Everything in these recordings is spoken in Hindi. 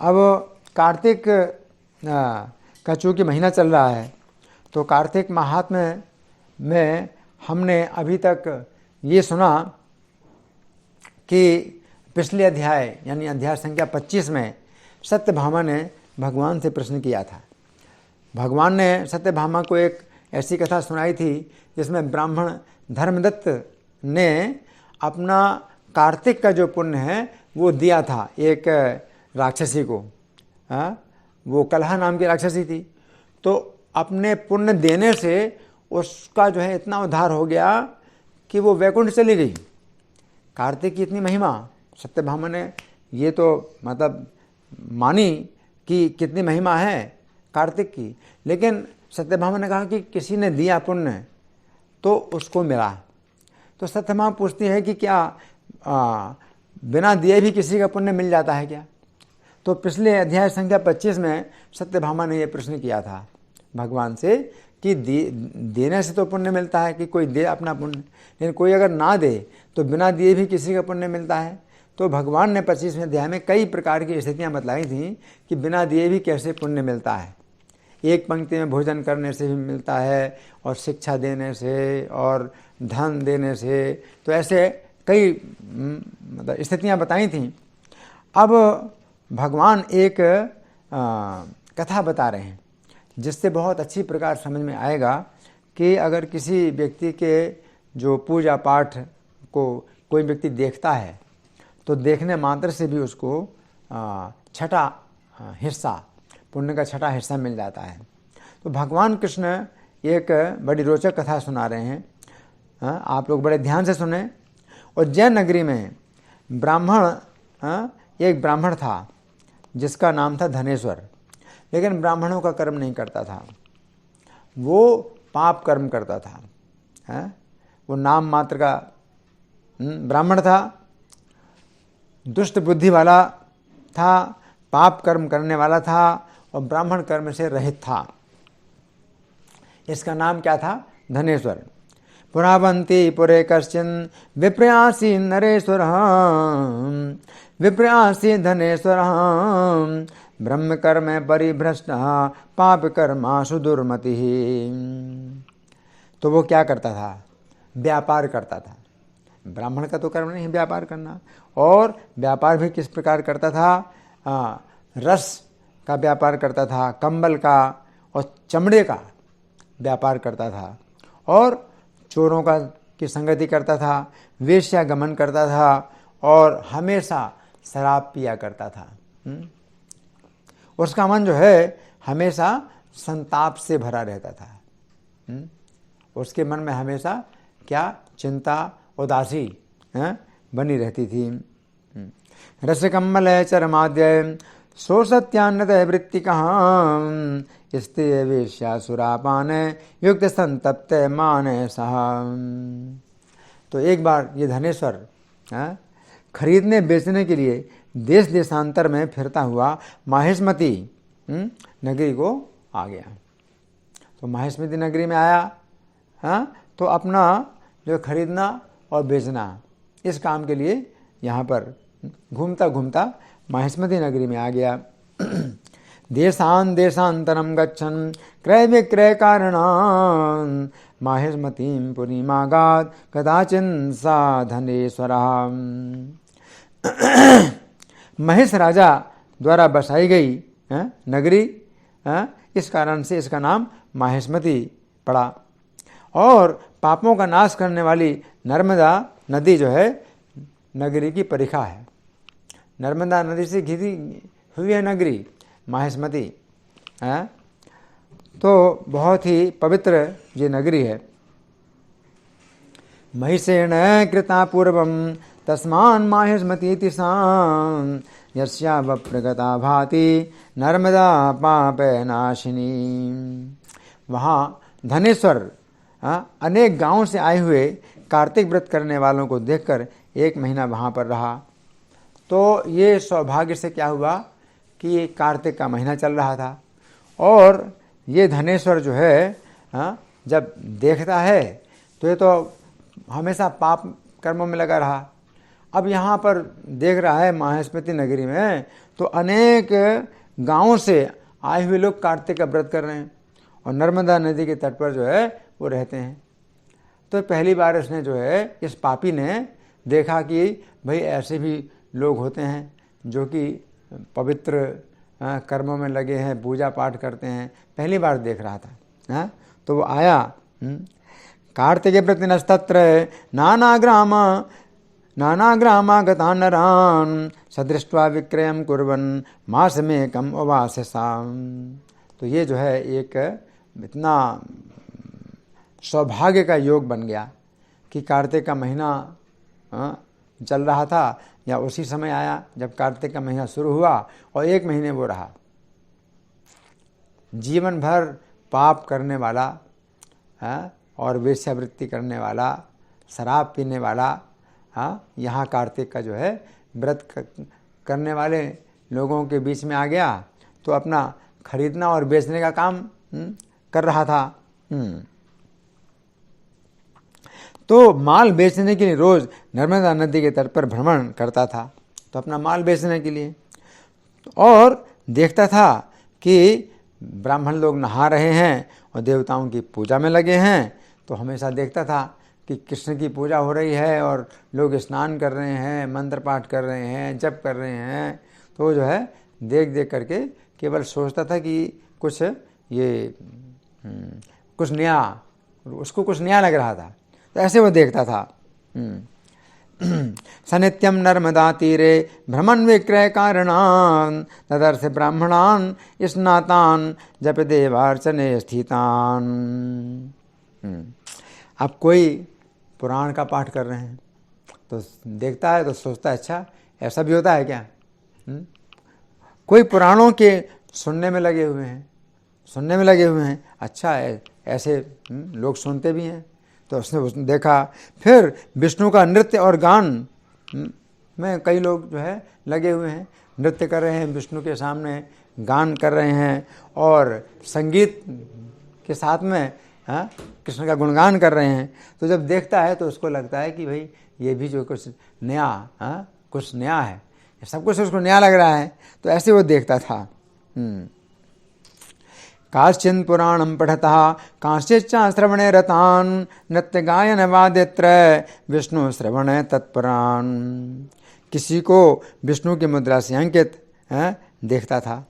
अब कार्तिक का चूँकि महीना चल रहा है, तो कार्तिक महात्म्य में हमने अभी तक ये सुना कि पिछले अध्याय यानी अध्याय संख्या 25 में सत्यभामा ने भगवान से प्रश्न किया था। भगवान ने सत्यभामा को एक ऐसी कथा सुनाई थी जिसमें ब्राह्मण धर्मदत्त ने अपना कार्तिक का जो पुण्य है वो दिया था एक राक्षसी को। वो कलहा नाम की राक्षसी थी। तो अपने पुण्य देने से उसका जो है इतना उद्धार हो गया कि वो वैकुंठ चली गई। कार्तिक की इतनी महिमा, सत्यभामा ने ये तो मतलब मानी कि कितनी महिमा है कार्तिक की, लेकिन सत्यभामा ने कहा कि किसी ने दिया पुण्य तो उसको मिला। तो सत्यभामा पूछती है कि क्या बिना दिए भी किसी का पुण्य मिल जाता है क्या? तो पिछले अध्याय संख्या 25 में सत्यभामा ने यह प्रश्न किया था भगवान से कि देने से तो पुण्य मिलता है कि कोई दे अपना पुण्य, लेकिन कोई अगर ना दे तो बिना दिए भी किसी का पुण्य मिलता है। तो भगवान ने 25वें अध्याय में कई प्रकार की स्थितियां बतलाई थी कि बिना दिए भी कैसे पुण्य मिलता है। एक पंक्ति में भोजन करने से भी मिलता है, और शिक्षा देने से, और धन देने से, तो ऐसे कई मतलब स्थितियां बताई थी। अब भगवान एक कथा बता रहे हैं जिससे बहुत अच्छी प्रकार समझ में आएगा कि अगर किसी व्यक्ति के जो पूजा पाठ को कोई व्यक्ति देखता है तो देखने मात्र से भी उसको छठा हिस्सा, पुण्य का छठा हिस्सा मिल जाता है। तो भगवान कृष्ण एक बड़ी रोचक कथा सुना रहे हैं, आप लोग बड़े ध्यान से सुने। उज्जैन नगरी में एक ब्राह्मण था जिसका नाम था धनेश्वर, लेकिन ब्राह्मणों का कर्म नहीं करता था, वो पाप कर्म करता था। वो नाम मात्र का ब्राह्मण था, दुष्ट बुद्धि वाला था, पाप कर्म करने वाला था और ब्राह्मण कर्म से रहित था। इसका नाम क्या था? धनेश्वर। पुरावंती पुरे कश्चिन विप्रयासी नरेश्वर विप्रयासी धनेश्वर ब्रह्म कर्म परिभ्रष्ट पाप कर्माशु दुर्मति। तो वो क्या करता था? व्यापार करता था। ब्राह्मण का तो कर्म नहीं व्यापार करना, और व्यापार भी किस प्रकार करता था? रस का व्यापार करता था, कंबल का और चमड़े का व्यापार करता था, और चोरों की संगति करता था, वेश्यागमन करता था, और हमेशा शराब पिया करता था। उसका मन जो है हमेशा संताप से भरा रहता था। उसके मन में हमेशा क्या? चिंता, उदासी बनी रहती थी। रसकम्मल चरमाद्य सोसत्यान्नत वृत्ति कहाँ स्त्रिय वेश्या सुरापान युक्त संतप्त मान सह। तो एक बार ये धनेश्वर खरीदने बेचने के लिए देश देशांतर में फिरता हुआ माहिष्मती नगरी को आ गया। तो माहिष्मती नगरी में आया, तो अपना जो खरीदना और बेचना इस काम के लिए यहाँ पर घूमता घूमता माहिष्मती नगरी में आ गया। देशान देशांतरम गच्छन क्रय विक्रय कारणान माहिष्मतीं पुरीमागात कदाचिन सा धनेश्वरः। महेश राजा द्वारा बसाई गई नगरी, इस कारण से इसका नाम माहिष्मती पड़ा। और पापों का नाश करने वाली नर्मदा नदी जो है नगरी की परिखा है। नर्मदा नदी से घिरी हुई है नगरी माहिष्मती। तो बहुत ही पवित्र ये नगरी है। महिषेण कृता पूर्वम तस्मान माहिष्मतीति सां यस्या वप्रगता भाति नर्मदा पाप नाशिनी। वहाँ धनेश्वर अनेक गांवों से आए हुए कार्तिक व्रत करने वालों को देखकर 1 महीना वहाँ पर रहा। तो ये सौभाग्य से क्या हुआ कि कार्तिक का महीना चल रहा था, और ये धनेश्वर जो है जब देखता है तो ये तो हमेशा पाप कर्मों में लगा रहा। अब यहाँ पर देख रहा है माहेश्मती नगरी में तो अनेक गांवों से आए हुए लोग कार्तिक का व्रत कर रहे हैं और नर्मदा नदी के तट पर जो है वो रहते हैं। तो पहली बार इसने जो है, इस पापी ने देखा कि भाई ऐसे भी लोग होते हैं जो कि पवित्र कर्मों में लगे हैं, पूजा पाठ करते हैं। पहली बार देख रहा था। तो वो आया। कार्तिके प्रतिनस्तत्र नानाग्रामागता नरान् सदृष्ट्वा विक्रयं कुर्वन् मासमेकम् उवाससाम्। तो ये जो है एक इतना सौभाग्य का योग बन गया कि कार्तिक का महीना चल रहा था या उसी समय आया जब कार्तिक का महीना शुरू हुआ और 1 महीने वो रहा। जीवन भर पाप करने वाला और वेश्यावृत्ति करने वाला, शराब पीने वाला, यहाँ कार्तिक का जो है व्रत करने वाले लोगों के बीच में आ गया तो अपना खरीदना और बेचने का काम कर रहा था। तो माल बेचने के लिए रोज नर्मदा नदी के तट पर भ्रमण करता था, तो अपना माल बेचने के लिए। और देखता था कि ब्राह्मण लोग नहा रहे हैं और देवताओं की पूजा में लगे हैं, तो हमेशा देखता था कि कृष्ण की पूजा हो रही है और लोग स्नान कर रहे हैं, मंत्र पाठ कर रहे हैं, जप कर रहे हैं। तो जो है देख देख करके केवल सोचता था कि कुछ नया, उसको कुछ नया लग रहा था, तो ऐसे वो देखता था। सनित्यम नर्मदा तीरे भ्रमण विक्रय कारणान तदर्थ ब्राह्मणान स्नातान जप देवार्चने स्थितान। अब कोई पुराण का पाठ कर रहे हैं तो देखता है तो सोचता है अच्छा ऐसा भी होता है क्या। कोई पुराणों के सुनने में लगे हुए हैं, अच्छा ऐसे लोग सुनते भी हैं। तो उसने देखा। फिर विष्णु का नृत्य और गान में कई लोग जो है लगे हुए हैं, नृत्य कर रहे हैं, विष्णु के सामने गान कर रहे हैं और संगीत के साथ में कृष्ण का गुणगान कर रहे हैं। तो जब देखता है तो उसको लगता है कि भाई ये भी जो कुछ नया है, सब कुछ उसको नया लग रहा है। तो ऐसे वो देखता था। काश्चिन पुराणं पठतः कांश्चिच्च श्रवणे रतान् नृत्य गायन वादित्र विष्णु श्रवणे तत्परान्। किसी को विष्णु की मुद्रा से अंकित देखता था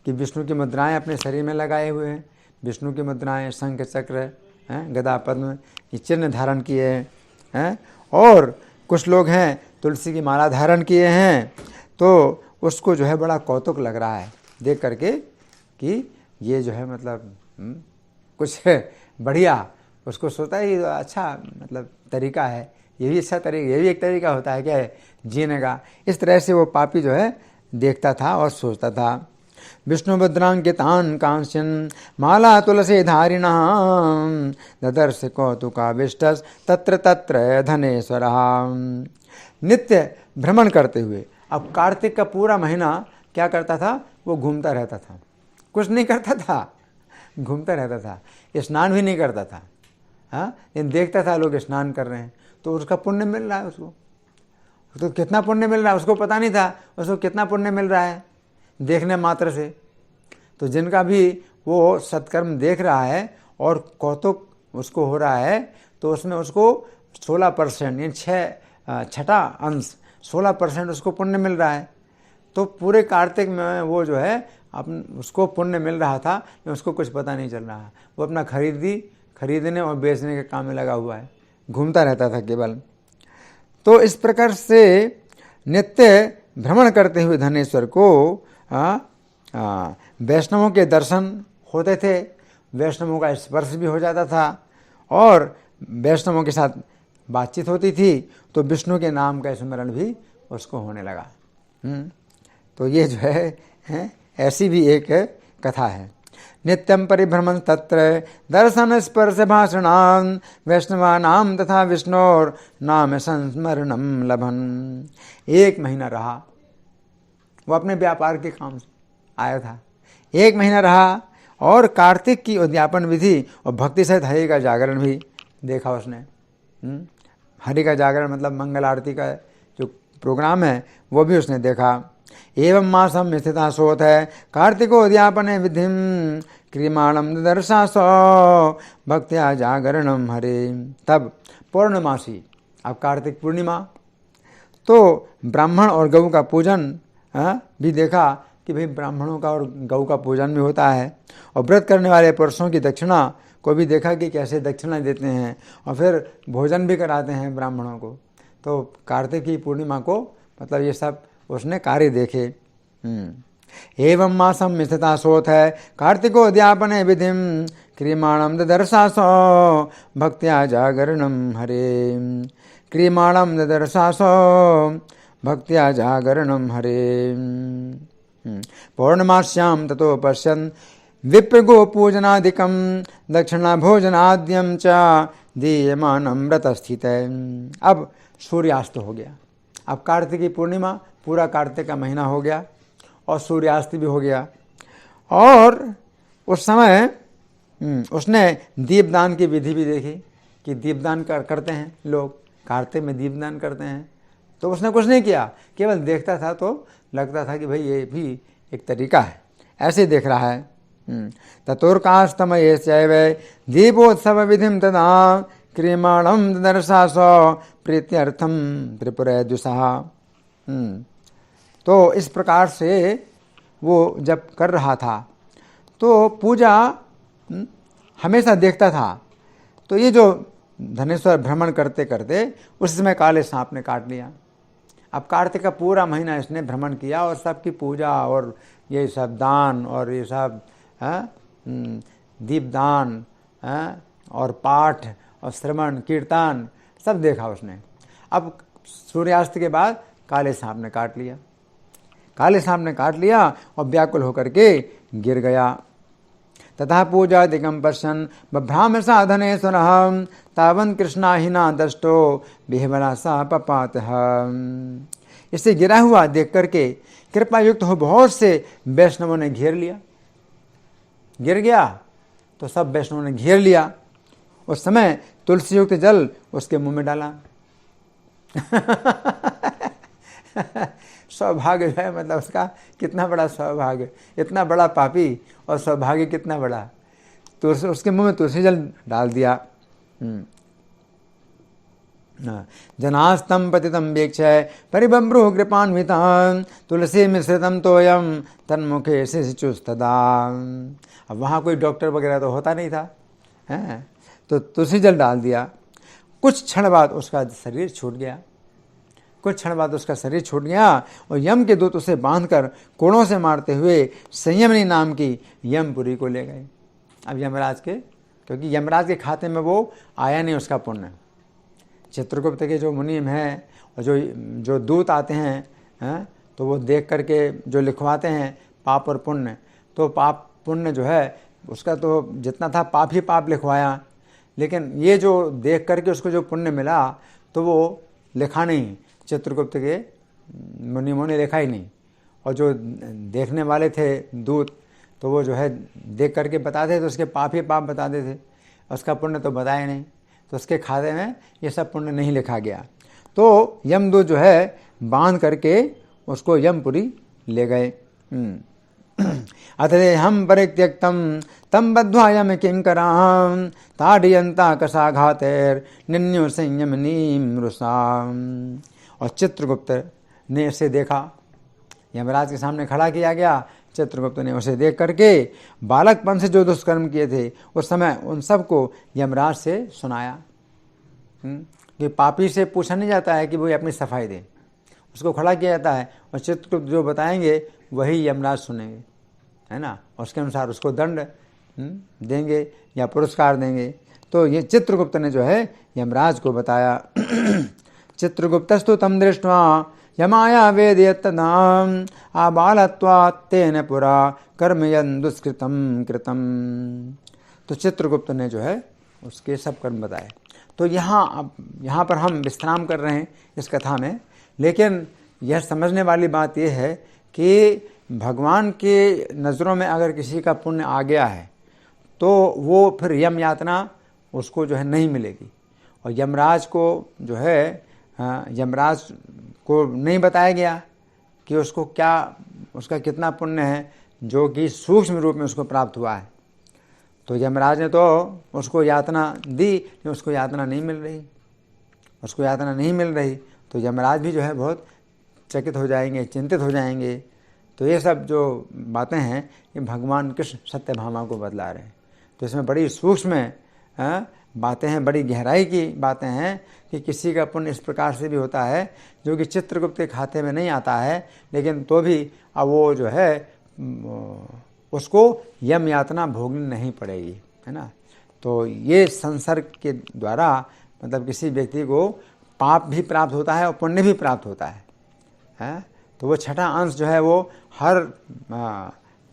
कि विष्णु की मुद्राएं अपने शरीर में लगाए हुए हैं, विष्णु की मुद्राएं शंख चक्र गदा पद्म ये चिन्ह धारण किए हैं। और कुछ लोग हैं तुलसी की माला धारण किए हैं। तो उसको जो है बड़ा कौतुक लग रहा है देख करके कि ये जो है मतलब कुछ बढ़िया, उसको सोचता है ये अच्छा मतलब तरीका है, ये भी अच्छा तरीका, ये भी एक तरीका होता है क्या जीने का। इस तरह से वो पापी जो है देखता था और सोचता था। विष्णुभद्रांकितान् कांश्चिन् माला तुलसी धारिणां ददर्श कौतुकाविष्टस् तत्र तत्र धनेश्वरः। नित्य भ्रमण करते हुए, अब कार्तिक का पूरा महीना क्या करता था, वो घूमता रहता था, कुछ नहीं करता था, घूमता रहता था, स्नान भी नहीं करता था। लेकिन देखता था लोग स्नान कर रहे हैं तो उसका पुण्य मिल रहा है उसको। तो कितना पुण्य मिल रहा है उसको पता नहीं था, उसको कितना पुण्य मिल रहा है देखने मात्र से। तो जिनका भी वो सत्कर्म देख रहा है और कौतुक उसको हो रहा है तो उसमें उसको 16% यानी छठा अंश 16% उसको पुण्य मिल रहा है। तो पूरे कार्तिक में वो जो है उसको पुण्य मिल रहा था, उसको कुछ पता नहीं चल रहा है। वो अपना खरीदने और बेचने के काम में लगा हुआ है, घूमता रहता था केवल। तो इस प्रकार से नित्य भ्रमण करते हुए धनेश्वर को वैष्णवों के दर्शन होते थे, वैष्णवों का स्पर्श भी हो जाता था और वैष्णवों के साथ बातचीत होती थी, तो विष्णु के नाम का स्मरण भी उसको होने लगा। तो ये जो है ऐसी भी एक कथा है। नित्यं परिभ्रमण तत्र दर्शन स्पर्श भाषणान् वैष्णवानां तथा विष्णोर नाम संस्मरणं लभन। 1 महीना रहा, वो अपने व्यापार के काम से आया था। 1 महीना रहा और कार्तिक की उद्यापन विधि और भक्ति सहित हरि का जागरण भी देखा उसने। हरि का जागरण मतलब मंगल आरती का जो प्रोग्राम है वो भी उसने देखा। एवं मासम स्थिता सोत है कार्तिकोद्यापने विधिम क्रियमाणम दर्शासो भक्त्या जागरणम हरे। तब पौर्णमासी, अब कार्तिक पूर्णिमा, तो ब्राह्मण और गऊ का पूजन भी देखा कि भाई ब्राह्मणों का और गऊ का पूजन भी होता है। और व्रत करने वाले पुरुषों की दक्षिणा को भी देखा कि कैसे दक्षिणा देते हैं और फिर भोजन भी कराते हैं ब्राह्मणों को। तो कार्तिक की पूर्णिमा को मतलब ये सब उसने कार्य देखे। एवं मासम स्थिता सोत है कार्तिकोद्यापने विधिम क्रियमाणम ददर्शासो भक्त्या जागरणम हरे। क्रियमाणम ददर्शासो भक्त्या जागरणम हरे। पौर्णमास्यां ततो पश्यन् विप्रगो पूजनादिकं दक्षिणा भोजनाद्यं च दीयमानं व्रतस्थितः। अब सूर्यास्त हो गया। अब कार्तिकी पूर्णिमा, पूरा कार्तिक का महीना हो गया और सूर्यास्त भी हो गया। और उस समय उसने दीपदान की विधि भी देखी कि दीपदान करते हैं लोग, कार्तिक में दीपदान करते हैं। तो उसने कुछ नहीं किया, केवल देखता था तो लगता था कि भाई ये भी एक तरीका है, ऐसे देख रहा है। ततोर्कास्तमये चैव दीपोत्सव विधिम तदा क्रियमाणम दर्शासो प्रीत्यर्थम त्रिपुरेद्युषः। तो इस प्रकार से वो जब कर रहा था तो पूजा हमेशा देखता था। तो ये जो धनेश्वर भ्रमण करते करते उस समय काले सांप ने काट लिया। अब कार्तिक का पूरा महीना इसने भ्रमण किया और सबकी पूजा और ये सब दान और ये सब दीपदान और पाठ और श्रवण कीर्तन सब देखा उसने। अब सूर्यास्त के बाद काले सांप ने काट लिया। काले सांप ने काट लिया और व्याकुल होकर के गिर गया। तथा पूजादिकं पश्यन् बभ्राम साधनेश्वरः तावन् कृष्णाहिना दष्टो बिहवला सा पपातः। इसे गिरा हुआ देख करके कृपा युक्त हो बहुत से वैष्णवों ने घेर लिया। गिर गया तो सब वैष्णवों ने घेर लिया। उस समय तुलसी युक्त जल उसके मुंह में डाला। सौभाग्य है, मतलब उसका कितना बड़ा सौभाग्य, इतना बड़ा पापी और सौभाग्य कितना बड़ा। तो उसके मुंह में तुलसी जल डाल दिया। जनास्तम पतितम वीक्षय परिबभ्रुः कृपान्वितां तुलसी मिश्रितम तोयम तन्मुखे शिशुस्तदा। अब वहाँ कोई डॉक्टर वगैरह तो होता नहीं था, हैं, तो तुलसी जल डाल दिया। कुछ क्षण बाद उसका शरीर छूट गया। कुछ क्षण बाद उसका शरीर छूट गया और यम के दूत उसे बांधकर कोड़ों से मारते हुए संयमनी नाम की यमपुरी को ले गए। अब यमराज के, क्योंकि यमराज के खाते में वो आया नहीं उसका पुण्य। चित्रगुप्त के जो मुनीम हैं और जो दूत आते हैं तो वो देख करके जो लिखवाते हैं पाप और पुण्य, तो पाप पुण्य जो है उसका तो जितना था पाप ही पाप लिखवाया, लेकिन ये जो देख करके उसको जो पुण्य मिला तो वो लिखा नहीं। चित्रगुप्त के मुनिमों ने लिखा ही नहीं। और जो देखने वाले थे दूत, तो वो जो है देख करके बताते थे, तो उसके पाप ही पाप बताते थे, उसका पुण्य तो बताया नहीं। तो उसके खाते में ये सब पुण्य नहीं लिखा गया। तो यमदूत जो है बांध करके उसको यमपुरी ले गए। अतरे हम परित्यक्तम तम बद्ध्वा यम किंकरां ताड़यन्ता कसाघातेर निन्यो संयमनीं रुषां। और चित्रगुप्त ने इसे देखा, यमराज के सामने खड़ा किया गया। चित्रगुप्त ने उसे देख करके बालकपन से जो दुष्कर्म किए थे उस समय उन सबको यमराज से सुनाया। कि पापी से पूछा नहीं जाता है कि वो अपनी सफाई दे, उसको खड़ा किया जाता है और चित्रगुप्त जो बताएंगे वही यमराज सुनेंगे, है ना। उसके अनुसार उसको दंड देंगे या पुरस्कार देंगे। तो ये चित्रगुप्त ने जो है यमराज को बताया। चित्रगुप्तस्तु तम दृष्ट्वा यमाया वेदयत्तदाम आबालत्वात् तेन पुरा कर्मयन् दुष्कृतम कृतम। तो चित्रगुप्त ने जो है उसके सब कर्म बताए। तो यहाँ पर हम विश्राम कर रहे हैं इस कथा में, लेकिन यह समझने वाली बात यह है कि भगवान के नज़रों में अगर किसी का पुण्य आ गया है तो वो फिर यम यातना उसको जो है नहीं मिलेगी। और यमराज को जो है यमराज को नहीं बताया गया कि उसको क्या, उसका कितना पुण्य है जो कि सूक्ष्म रूप में उसको प्राप्त हुआ है। तो यमराज ने तो उसको यातना दी, लेकिन उसको यातना नहीं मिल रही, उसको यातना नहीं मिल रही। तो यमराज भी जो है बहुत चकित हो जाएंगे, चिंतित हो जाएंगे। तो ये सब जो बातें हैं ये भगवान कृष्ण सत्यभामा को बतला रहे हैं। तो इसमें बड़ी सूक्ष्म बातें हैं, बड़ी गहराई की बातें हैं कि किसी का पुण्य इस प्रकार से भी होता है जो कि चित्रगुप्त के खाते में नहीं आता है, लेकिन तो भी अब वो जो है उसको यम यातना भोगनी नहीं पड़ेगी, है ना। तो ये संसर्ग के द्वारा मतलब किसी व्यक्ति को पाप भी प्राप्त होता है और पुण्य भी प्राप्त होता है। तो वो छठा अंश जो है वो हर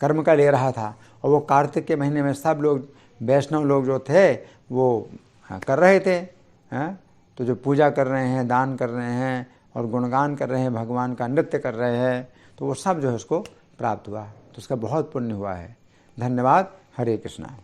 कर्म का ले रहा था, और वो कार्तिक के महीने में सब लोग वैष्णव लोग जो थे वो कर रहे थे। तो जो पूजा कर रहे हैं, दान कर रहे हैं और गुणगान कर रहे हैं, भगवान का नृत्य कर रहे हैं, तो वो सब जो है उसको प्राप्त हुआ, तो उसका बहुत पुण्य हुआ है। धन्यवाद। हरे कृष्णा।